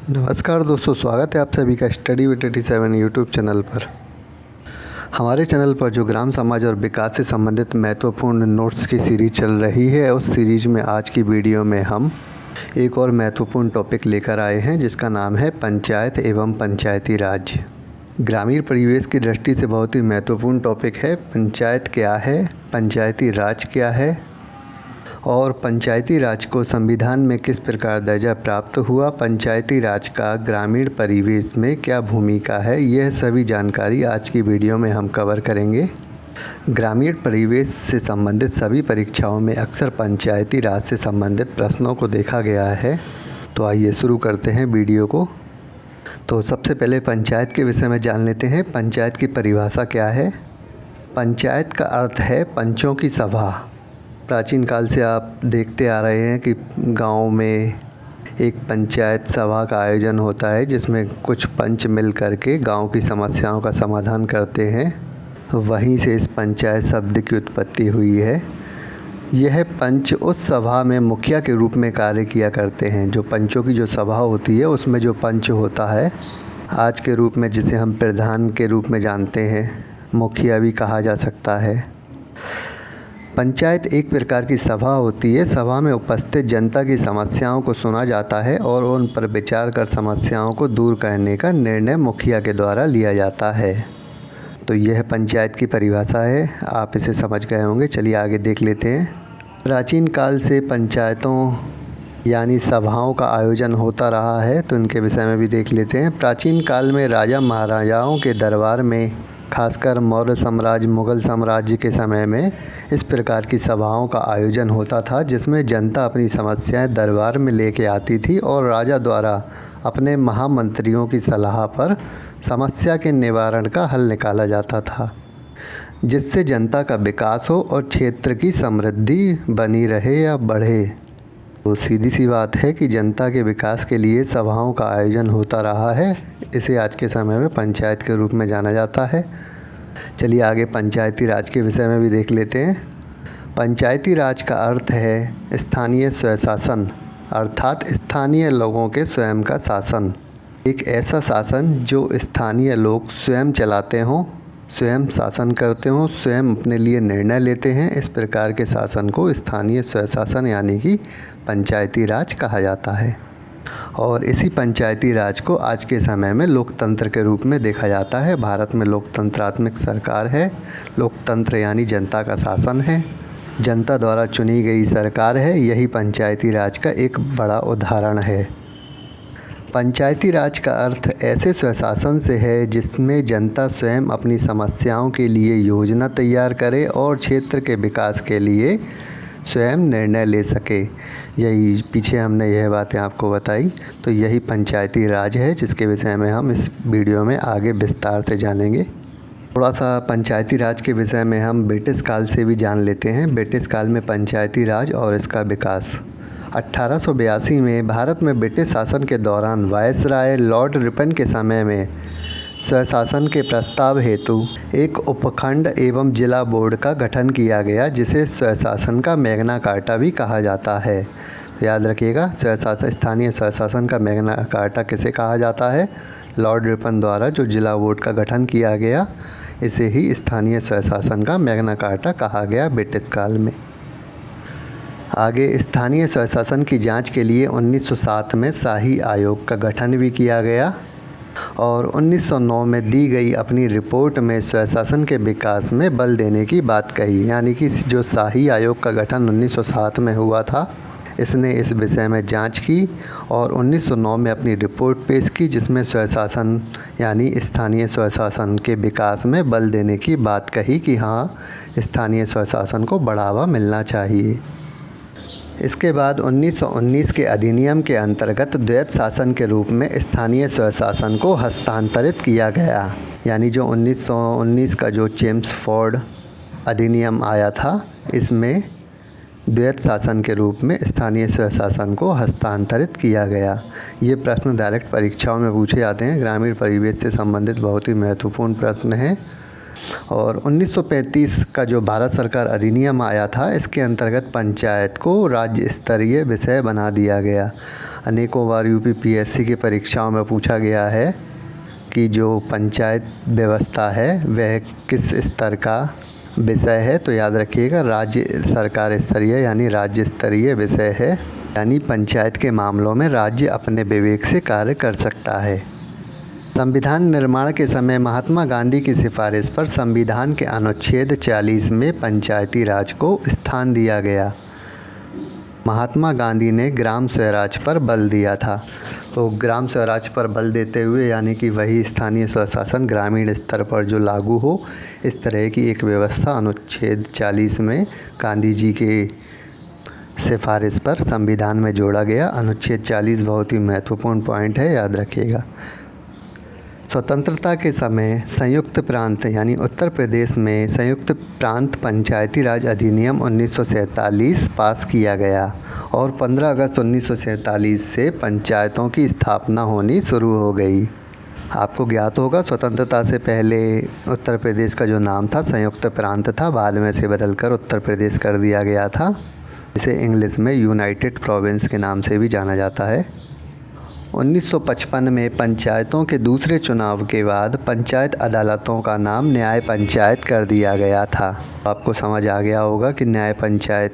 नमस्कार दोस्तों, स्वागत है आप सभी का स्टडी विद 87 यूट्यूब चैनल पर। हमारे चैनल पर जो ग्राम समाज और विकास से संबंधित महत्वपूर्ण नोट्स की सीरीज चल रही है, उस सीरीज में आज की वीडियो में हम एक और महत्वपूर्ण टॉपिक लेकर आए हैं जिसका नाम है पंचायत एवं पंचायती राज। ग्रामीण परिवेश की दृष्टि से बहुत ही महत्वपूर्ण टॉपिक है। पंचायत क्या है, पंचायती राज क्या है और पंचायती राज को संविधान में किस प्रकार दर्जा प्राप्त हुआ, पंचायती राज का ग्रामीण परिवेश में क्या भूमिका है, यह सभी जानकारी आज की वीडियो में हम कवर करेंगे। ग्रामीण परिवेश से संबंधित सभी परीक्षाओं में अक्सर पंचायती राज से संबंधित प्रश्नों को देखा गया है। तो आइए शुरू करते हैं वीडियो को। तो सबसे पहले पंचायत के विषय में जान लेते हैं। पंचायत की परिभाषा क्या है। पंचायत का अर्थ है पंचों की सभा। प्राचीन काल से आप देखते आ रहे हैं कि गांव में एक पंचायत सभा का आयोजन होता है जिसमें कुछ पंच मिल कर के गांव की समस्याओं का समाधान करते हैं। वहीं से इस पंचायत शब्द की उत्पत्ति हुई है। यह पंच उस सभा में मुखिया के रूप में कार्य किया करते हैं। जो पंचों की जो सभा होती है उसमें जो पंच होता है, आज के रूप में जिसे हम प्रधान के रूप में जानते हैं, मुखिया भी कहा जा सकता है। पंचायत एक प्रकार की सभा होती है। सभा में उपस्थित जनता की समस्याओं को सुना जाता है और उन पर विचार कर समस्याओं को दूर करने का निर्णय मुखिया के द्वारा लिया जाता है। तो यह पंचायत की परिभाषा है, आप इसे समझ गए होंगे। चलिए आगे देख लेते हैं। प्राचीन काल से पंचायतों यानी सभाओं का आयोजन होता रहा है, तो इनके विषय में भी देख लेते हैं। प्राचीन काल में राजा महाराजाओं के दरबार में, खासकर मौर्य साम्राज्य, मुग़ल साम्राज्य के समय में इस प्रकार की सभाओं का आयोजन होता था जिसमें जनता अपनी समस्याएं दरबार में लेके आती थी और राजा द्वारा अपने महामंत्रियों की सलाह पर समस्या के निवारण का हल निकाला जाता था, जिससे जनता का विकास हो और क्षेत्र की समृद्धि बनी रहे या बढ़े। तो सीधी सी बात है कि जनता के विकास के लिए सभाओं का आयोजन होता रहा है। इसे आज के समय में पंचायत के रूप में जाना जाता है। चलिए आगे पंचायती राज के विषय में भी देख लेते हैं। पंचायती राज का अर्थ है स्थानीय स्वशासन, अर्थात स्थानीय लोगों के स्वयं का शासन। एक ऐसा शासन जो स्थानीय लोग स्वयं चलाते हों, स्वयं शासन करते हों, स्वयं अपने लिए निर्णय लेते हैं। इस प्रकार के शासन को स्थानीय स्वशासन यानी कि पंचायती राज कहा जाता है। और इसी पंचायती राज को आज के समय में लोकतंत्र के रूप में देखा जाता है। भारत में लोकतंत्रात्मक सरकार है। लोकतंत्र यानी जनता का शासन है, जनता द्वारा चुनी गई सरकार है। यही पंचायती राज का एक बड़ा उदाहरण है। पंचायती राज का अर्थ ऐसे स्वशासन से है जिसमें जनता स्वयं अपनी समस्याओं के लिए योजना तैयार करे और क्षेत्र के विकास के लिए स्वयं निर्णय ले सके। यही पीछे हमने यह बातें आपको बताई। तो यही पंचायती राज है जिसके विषय में हम इस वीडियो में आगे विस्तार से जानेंगे। थोड़ा सा पंचायती राज के विषय में हम ब्रिटिश काल से भी जान लेते हैं। ब्रिटिश काल में पंचायती राज और इसका विकास। 1882 में भारत में ब्रिटिश शासन के दौरान वायसराय लॉर्ड रिपन के समय में स्वशासन के प्रस्ताव हेतु एक उपखंड एवं जिला बोर्ड का गठन किया गया, जिसे स्वशासन का मैग्ना कार्टा भी कहा जाता है। तो याद रखिएगा, स्वशासन, स्थानीय स्वशासन का मैग्ना कार्टा किसे कहा जाता है? लॉर्ड रिपन द्वारा जो जिला बोर्ड का गठन किया गया, इसे ही स्थानीय स्वशासन का मैग्ना कार्टा कहा गया ब्रिटिश काल में। आगे स्थानीय स्वशासन की जांच के लिए 1907 में शाही आयोग का गठन भी किया गया और 1909 में दी गई अपनी रिपोर्ट में स्वशासन के विकास में बल देने की बात कही। यानी कि जो शाही आयोग का गठन 1907 में हुआ था, इसने इस विषय में जांच की और 1909 में अपनी रिपोर्ट पेश की, जिसमें स्वशासन यानी स्थानीय स्वशासन के विकास में बल देने की बात कही कि हाँ, स्थानीय स्वशासन को बढ़ावा मिलना चाहिए। इसके बाद 1919 के अधिनियम के अंतर्गत द्वैत शासन के रूप में स्थानीय स्वशासन को हस्तांतरित किया गया। यानी जो 1919 का जो चेम्सफोर्ड अधिनियम आया था, इसमें द्वैत शासन के रूप में स्थानीय स्वशासन को हस्तांतरित किया गया। ये प्रश्न डायरेक्ट परीक्षाओं में पूछे जाते हैं। ग्रामीण परिवेश से संबंधित बहुत ही महत्वपूर्ण प्रश्न है। और 1935 का जो भारत सरकार अधिनियम आया था, इसके अंतर्गत पंचायत को राज्य स्तरीय विषय बना दिया गया। अनेकों बार यूपीपीएससी की परीक्षाओं में पूछा गया है कि जो पंचायत व्यवस्था है वह किस स्तर का विषय है। तो याद रखिएगा राज्य सरकार स्तरीय यानी राज्य स्तरीय विषय है, यानी पंचायत के मामलों में राज्य अपने विवेक से कार्य कर सकता है। संविधान निर्माण के समय महात्मा गांधी की सिफारिश पर संविधान के अनुच्छेद 40 में पंचायती राज को स्थान दिया गया। महात्मा गांधी ने ग्राम स्वराज पर बल दिया था। तो ग्राम स्वराज पर बल देते हुए यानी कि वही स्थानीय स्वशासन ग्रामीण स्तर पर जो लागू हो, इस तरह की एक व्यवस्था अनुच्छेद 40 में गांधी जी के सिफारिश पर संविधान में जोड़ा गया। अनुच्छेद 40 बहुत ही महत्वपूर्ण पॉइंट है, याद रखिएगा। स्वतंत्रता के समय संयुक्त प्रांत यानी उत्तर प्रदेश में संयुक्त प्रांत पंचायती राज अधिनियम 1947 पास किया गया और 15 अगस्त 1947 से पंचायतों की स्थापना होनी शुरू हो गई। आपको ज्ञात होगा स्वतंत्रता से पहले उत्तर प्रदेश का जो नाम था संयुक्त प्रांत था, बाद में से बदलकर उत्तर प्रदेश कर दिया गया था। इसे इंग्लिश में यूनाइटेड प्रोविंस के नाम से भी जाना जाता है। 1955 में पंचायतों के दूसरे चुनाव के बाद पंचायत अदालतों का नाम न्याय पंचायत कर दिया गया था। आपको समझ आ गया होगा कि न्याय पंचायत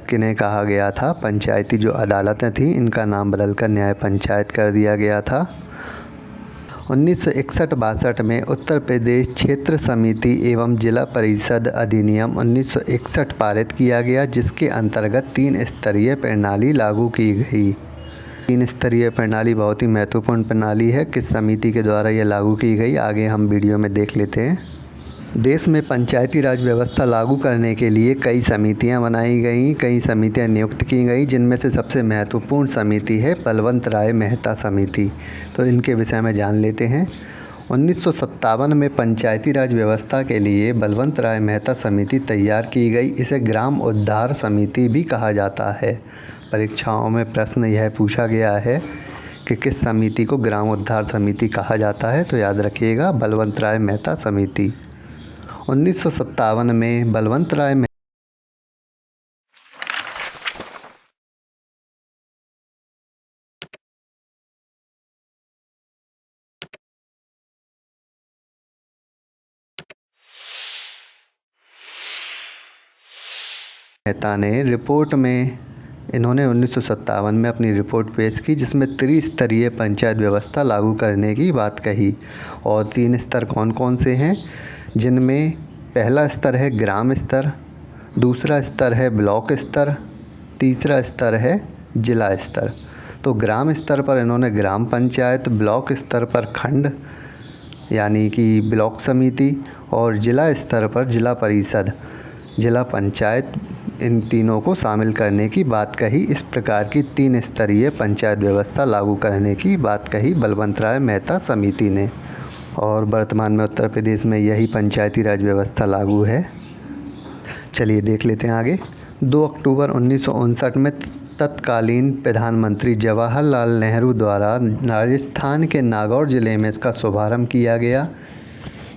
किन्हें कहा गया था। पंचायती जो अदालतें थीं इनका नाम बदलकर न्याय पंचायत कर दिया गया था। 1961-62 में उत्तर प्रदेश क्षेत्र समिति एवं जिला परिषद अधिनियम 1961 पारित किया गया, जिसके अंतर्गत 3 स्तरीय प्रणाली लागू की गई। 3 स्तरीय प्रणाली बहुत ही महत्वपूर्ण प्रणाली है। किस समिति के द्वारा यह लागू की गई आगे हम वीडियो में देख लेते हैं। देश में पंचायती राज व्यवस्था लागू करने के लिए कई समितियां बनाई गईं, कई समितियां नियुक्त की गई, जिनमें से सबसे महत्वपूर्ण समिति है बलवंत राय मेहता समिति। तो इनके विषय में जान लेते हैं। 1957 में पंचायती राज व्यवस्था के लिए बलवंत राय मेहता समिति तैयार की गई। इसे ग्राम उद्धार समिति भी कहा जाता है। परीक्षाओं में प्रश्न यह पूछा गया है कि किस समिति को ग्राम उद्धार समिति कहा जाता है, तो याद रखिएगा बलवंत राय मेहता समिति। 1957 में बलवंत राय मेहता ने रिपोर्ट में इन्होंने 1957 में अपनी रिपोर्ट पेश की, जिसमें त्रिस्तरीय पंचायत व्यवस्था लागू करने की बात कही। और 3 स्तर कौन कौन से हैं, जिनमें पहला स्तर है ग्राम स्तर, दूसरा स्तर है ब्लॉक स्तर, तीसरा स्तर है जिला स्तर। तो ग्राम स्तर पर इन्होंने ग्राम पंचायत, ब्लॉक स्तर पर खंड यानी कि ब्लॉक समिति, और जिला स्तर पर जिला परिषद, जिला पंचायत, इन तीनों को शामिल करने की बात कही। इस प्रकार की 3 स्तरीय पंचायत व्यवस्था लागू करने की बात कही बलवंत राय मेहता समिति ने। और वर्तमान में उत्तर प्रदेश में यही पंचायती राज व्यवस्था लागू है। चलिए देख लेते हैं आगे। 2 अक्टूबर 1959 में तत्कालीन प्रधानमंत्री जवाहरलाल नेहरू द्वारा राजस्थान के नागौर ज़िले में इसका शुभारंभ किया गया।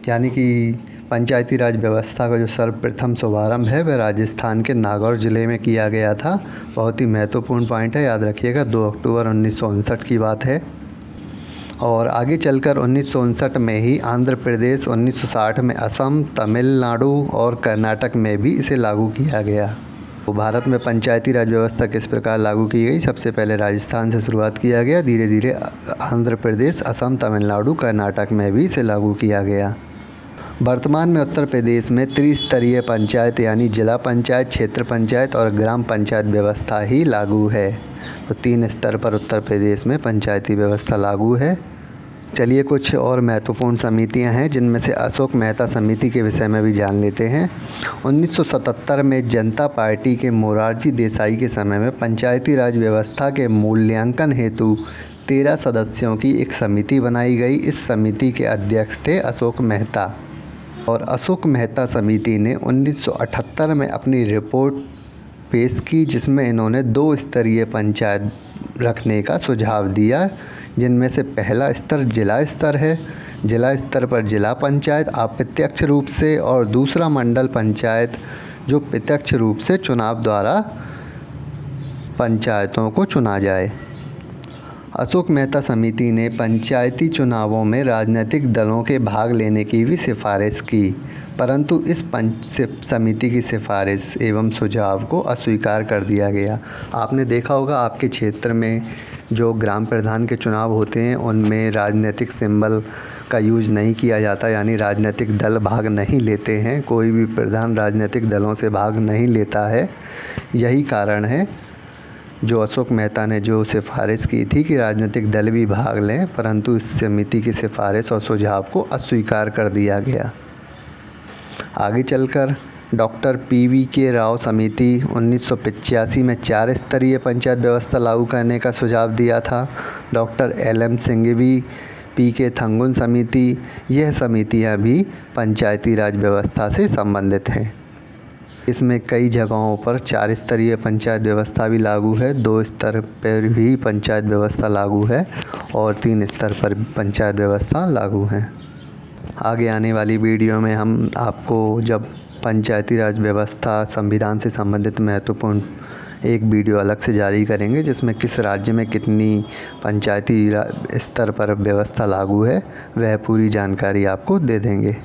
यानी कि पंचायती राज व्यवस्था का जो सर्वप्रथम शुभारंभ है वह राजस्थान के नागौर ज़िले में किया गया था। बहुत ही महत्वपूर्ण पॉइंट है, याद रखिएगा। 2 अक्टूबर 1959 की बात है। और आगे चलकर 1959 में ही आंध्र प्रदेश, 1960 में असम, तमिलनाडु और कर्नाटक में भी इसे लागू किया गया। तो भारत में पंचायती राज व्यवस्था किस प्रकार लागू की गई? सबसे पहले राजस्थान से शुरुआत किया गया, धीरे धीरे आंध्र प्रदेश, असम, तमिलनाडु, कर्नाटक में भी इसे लागू किया गया। वर्तमान में उत्तर प्रदेश में त्रिस्तरीय पंचायत यानी जिला पंचायत, क्षेत्र पंचायत और ग्राम पंचायत व्यवस्था ही लागू है। तो 3 स्तर पर उत्तर प्रदेश में पंचायती व्यवस्था लागू है। चलिए कुछ और महत्वपूर्ण समितियां हैं, जिनमें से अशोक मेहता समिति के विषय में भी जान लेते हैं। 1977 में जनता पार्टी के मोरारजी देसाई के समय में पंचायती राज व्यवस्था के मूल्यांकन हेतु 13 सदस्यों की एक समिति बनाई गई। इस समिति के अध्यक्ष थे अशोक मेहता। और अशोक मेहता समिति ने 1978 में अपनी रिपोर्ट पेश की, जिसमें इन्होंने 2 स्तरीय पंचायत रखने का सुझाव दिया, जिनमें से पहला स्तर जिला स्तर है। जिला स्तर पर जिला पंचायत अप्रत्यक्ष रूप से, और दूसरा मंडल पंचायत जो प्रत्यक्ष रूप से चुनाव द्वारा पंचायतों को चुना जाए। अशोक मेहता समिति ने पंचायती चुनावों में राजनीतिक दलों के भाग लेने की भी सिफारिश की, परंतु इस समिति की सिफारिश एवं सुझाव को अस्वीकार कर दिया गया। आपने देखा होगा आपके क्षेत्र में जो ग्राम प्रधान के चुनाव होते हैं उनमें राजनीतिक सिंबल का यूज़ नहीं किया जाता, यानी राजनीतिक दल भाग नहीं लेते हैं। कोई भी प्रधान राजनीतिक दलों से भाग नहीं लेता है। यही कारण है जो अशोक मेहता ने जो सिफारिश की थी कि राजनीतिक दल भी भाग लें, परंतु इस समिति की सिफारिश और सुझाव को अस्वीकार कर दिया गया। आगे चलकर डॉक्टर PVK राव समिति 1985 में 4 स्तरीय पंचायत व्यवस्था लागू करने का सुझाव दिया था। डॉक्टर LM सिंघवी, PK थंगुन समिति, यह समितियां भी पंचायती राज व्यवस्था से संबंधित हैं। इसमें कई जगहों पर 4 स्तरीय पंचायत व्यवस्था भी लागू है, 2 स्तर पर भी पंचायत व्यवस्था लागू है और 3 स्तर पर पंचायत व्यवस्था लागू है। आगे आने वाली वीडियो में हम आपको जब पंचायती राज व्यवस्था संविधान से संबंधित महत्वपूर्ण एक वीडियो अलग से जारी करेंगे, जिसमें किस राज्य में कितनी पंचायती स्तर पर व्यवस्था लागू है वह पूरी जानकारी आपको दे देंगे।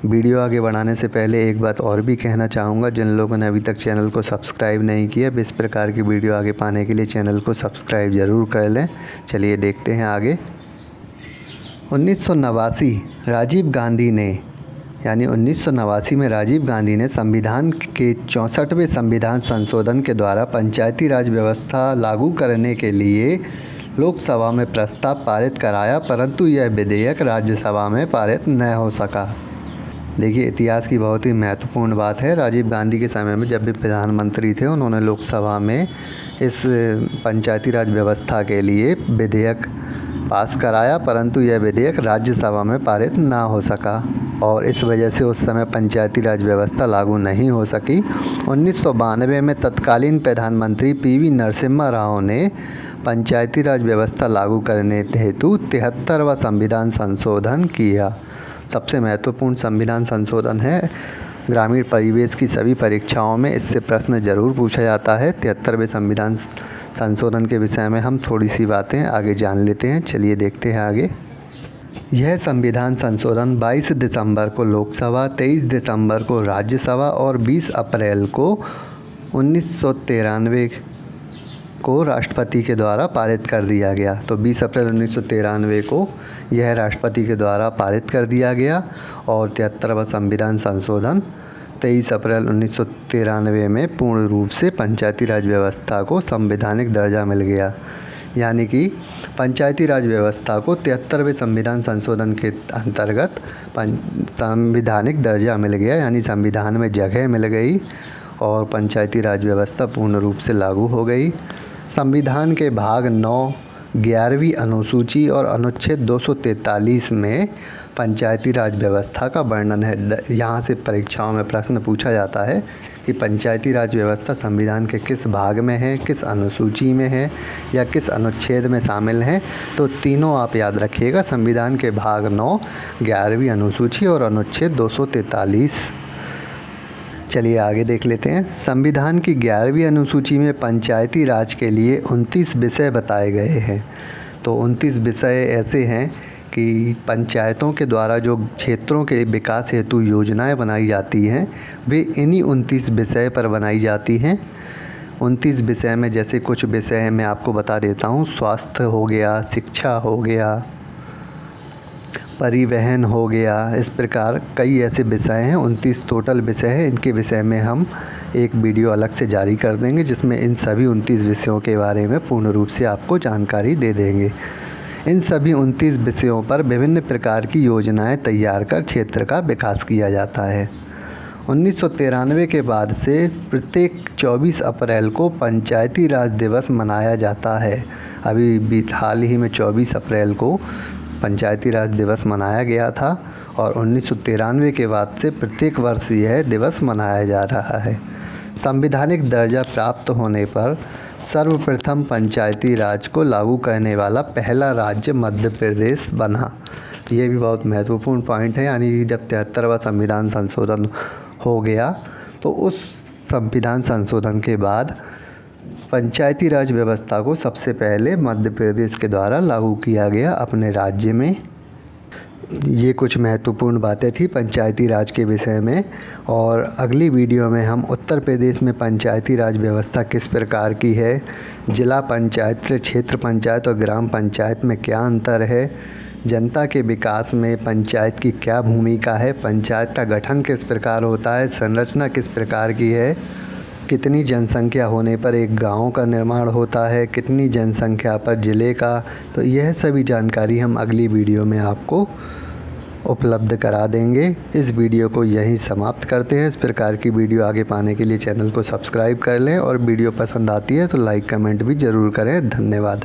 वीडियो आगे बढ़ाने से पहले एक बात और भी कहना चाहूँगा, जिन लोगों ने अभी तक चैनल को सब्सक्राइब नहीं किया, इस प्रकार की वीडियो आगे पाने के लिए चैनल को सब्सक्राइब ज़रूर कर लें। चलिए देखते हैं आगे। 1989 राजीव गांधी ने यानी 1989 में राजीव गांधी ने संविधान के 64वें संविधान संशोधन के द्वारा पंचायती राज व्यवस्था लागू करने के लिए लोकसभा में प्रस्ताव पारित कराया, परंतु यह विधेयक राज्यसभा में पारित न हो सका। देखिए, इतिहास की बहुत ही महत्वपूर्ण बात है। राजीव गांधी के समय में जब भी प्रधानमंत्री थे, उन्होंने लोकसभा में इस पंचायती राज व्यवस्था के लिए विधेयक पास कराया, परंतु यह विधेयक राज्यसभा में पारित ना हो सका और इस वजह से उस समय पंचायती राज व्यवस्था लागू नहीं हो सकी। 1992 में तत्कालीन प्रधानमंत्री PV नरसिम्हा राव ने पंचायती राज व्यवस्था लागू करने हेतु 73वां संविधान संशोधन किया। सबसे महत्वपूर्ण संविधान संशोधन है। ग्रामीण परिवेश की सभी परीक्षाओं में इससे प्रश्न ज़रूर पूछा जाता है। 73वें संविधान संशोधन के विषय में हम थोड़ी सी बातें आगे जान लेते हैं। चलिए देखते हैं आगे। यह संविधान संशोधन 22 दिसंबर को लोकसभा, 23 दिसंबर को राज्यसभा और 20 अप्रैल को 1993 को राष्ट्रपति के द्वारा पारित कर दिया गया। तो 20 अप्रैल 1993 को यह राष्ट्रपति के द्वारा पारित कर दिया गया और 73वां संविधान संशोधन 23 अप्रैल 1993 में पूर्ण रूप से पंचायती राज व्यवस्था को संवैधानिक दर्जा मिल गया। यानी कि पंचायती राज व्यवस्था को 73वें संविधान संशोधन के अंतर्गत संवैधानिक दर्जा मिल गया, यानी संविधान में जगह मिल गई और पंचायती राज व्यवस्था पूर्ण रूप से लागू हो गई। संविधान के भाग 9, 11वीं अनुसूची और अनुच्छेद 243 में पंचायती राज व्यवस्था का वर्णन है। यहाँ से परीक्षाओं में प्रश्न पूछा जाता है कि पंचायती राज व्यवस्था संविधान के किस भाग में है, किस अनुसूची में है या किस अनुच्छेद में शामिल है। तो तीनों आप याद रखिएगा, संविधान के भाग 9, 11वीं अनुसूची और अनुच्छेद 243। चलिए आगे देख लेते हैं। संविधान की 11वीं अनुसूची में पंचायती राज के लिए 29 विषय बताए गए हैं। तो 29 विषय ऐसे हैं कि पंचायतों के द्वारा जो क्षेत्रों के विकास हेतु योजनाएं बनाई जाती हैं वे इन्हीं 29 विषय पर बनाई जाती हैं। 29 विषय में जैसे कुछ विषय मैं आपको बता देता हूँ। स्वास्थ्य हो गया, शिक्षा हो गया, परिवहन हो गया, इस प्रकार कई ऐसे विषय हैं। 29 टोटल विषय हैं। इनके विषय में हम एक वीडियो अलग से जारी कर देंगे, जिसमें इन सभी 29 विषयों के बारे में पूर्ण रूप से आपको जानकारी दे देंगे। इन सभी 29 विषयों पर विभिन्न प्रकार की योजनाएं तैयार कर क्षेत्र का विकास किया जाता है। 1993 के बाद से प्रत्येक 24 अप्रैल को पंचायती राज दिवस मनाया जाता है। अभी हाल ही में 24 अप्रैल को पंचायती राज दिवस मनाया गया था और 1993 के बाद से प्रत्येक वर्ष यह दिवस मनाया जा रहा है। संवैधानिक दर्जा प्राप्त होने पर सर्वप्रथम पंचायती राज को लागू करने वाला पहला राज्य मध्य प्रदेश बना। ये भी बहुत महत्वपूर्ण पॉइंट है। यानी जब 73वां संविधान संशोधन हो गया तो उस संविधान संशोधन के बाद पंचायती राज व्यवस्था को सबसे पहले मध्य प्रदेश के द्वारा लागू किया गया अपने राज्य में। ये कुछ महत्वपूर्ण बातें थी पंचायती राज के विषय में। और अगली वीडियो में हम उत्तर प्रदेश में पंचायती राज व्यवस्था किस प्रकार की है, जिला पंचायत, क्षेत्र पंचायत और ग्राम पंचायत में क्या अंतर है, जनता के विकास में पंचायत की क्या भूमिका है, पंचायत का गठन किस प्रकार होता है, संरचना किस प्रकार की है, कितनी जनसंख्या होने पर एक गांव का निर्माण होता है, कितनी जनसंख्या पर ज़िले का, तो यह सभी जानकारी हम अगली वीडियो में आपको उपलब्ध करा देंगे। इस वीडियो को यहीं समाप्त करते हैं। इस प्रकार की वीडियो आगे पाने के लिए चैनल को सब्सक्राइब कर लें और वीडियो पसंद आती है तो लाइक कमेंट भी ज़रूर करें। धन्यवाद।